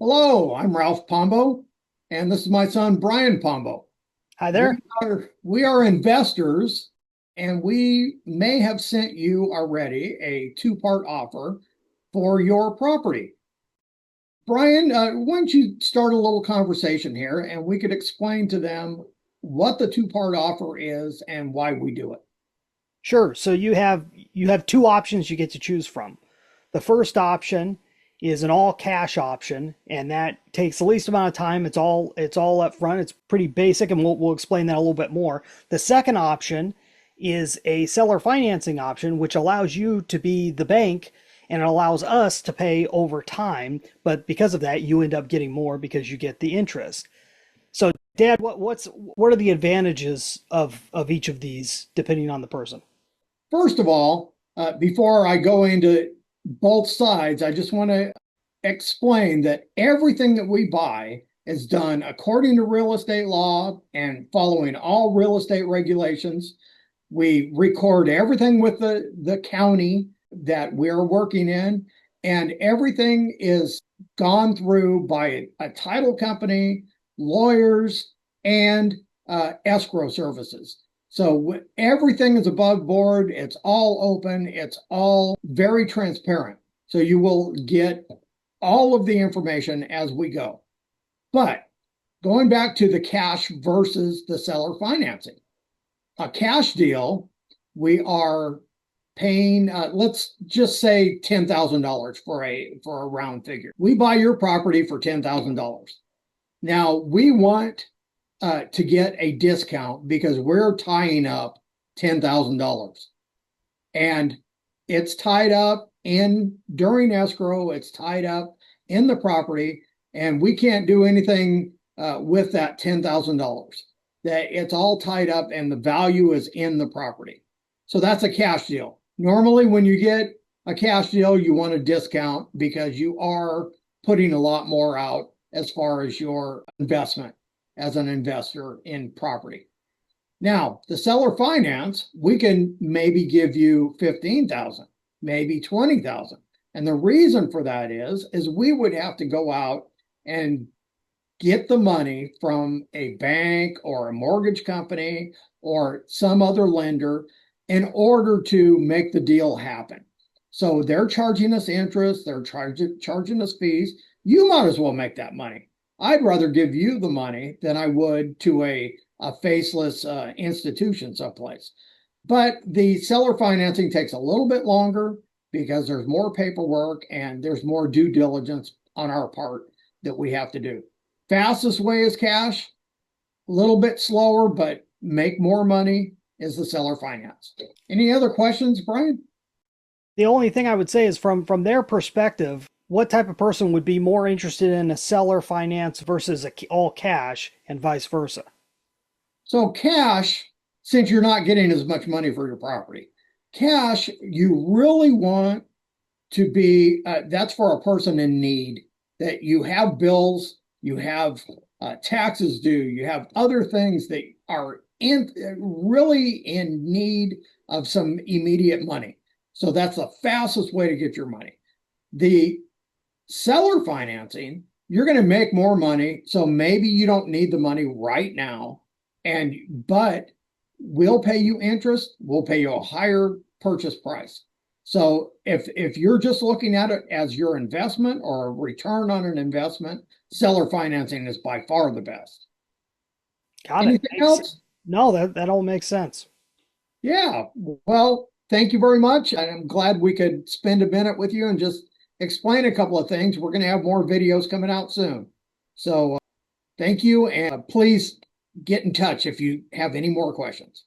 Hello, I'm Ralph Pombo, and this is my son Brian Pombo. Hi We there. we are investors, and we may have sent you already a two-part offer for your property. Brian, why don't you start a little conversation here, and we could explain to them what the two-part offer is and why we do it. Sure. So you have two options you get to choose from. The first option is an all cash option, and that takes the least amount of time. It's all up front. It's pretty basic, and we'll explain that a little bit more. The second option is a seller financing option, which allows you to be the bank and it allows us to pay over time. But because of that, you end up getting more because you get the interest. So, Dad, what are the advantages of each of these depending on the person? First of all, before I go into both sides, I just want to explain that everything that we buy is done according to real estate law and following all real estate regulations. We record everything with the county that we're working in, and everything is gone through by a title company, lawyers, and escrow services. So everything is above board. It's all open. It's all very transparent. So you will get all of the information as we go. But going back to the cash versus the seller financing, a cash deal, we are paying, let's just say $10,000 for a round figure. We buy your property for $10,000. Now we want to get a discount because we're tying up $10,000, and it's tied up in during escrow. It's tied up in the property, and we can't do anything with that $10,000. That it's all tied up, and the value is in the property. So that's a cash deal. Normally, when you get a cash deal, you want a discount because you are putting a lot more out as far as your investment as an investor in property. Now, the seller finance, we can maybe give you 15,000, maybe 20,000. And the reason for that is we would have to go out and get the money from a bank or a mortgage company or some other lender in order to make the deal happen. So they're charging us interest, they're charging us fees. You might as well make that money. I'd rather give you the money than I would to a faceless institution someplace. But the seller financing takes a little bit longer because there's more paperwork and there's more due diligence on our part that we have to do. Fastest way is cash, a little bit slower, but make more money is the seller finance. Any other questions, Brian? The only thing I would say is from their perspective, what type of person would be more interested in a seller finance versus all cash and vice versa? So cash, since you're not getting as much money for your property, cash, you really want to be, that's for a person in need, that you have bills, you have taxes due, you have other things that are really in need of some immediate money. So that's the fastest way to get your money. The seller financing, you're going to make more money. So maybe you don't need the money right now. But we'll pay you interest, we'll pay you a higher purchase price. So if you're just looking at it as your investment or a return on an investment, seller financing is by far the best. Got it. Anything else? No, that all makes sense. Yeah. Well, thank you very much. I'm glad we could spend a minute with you and just explain a couple of things. We're going to have more videos coming out soon. So thank you, and please get in touch if you have any more questions.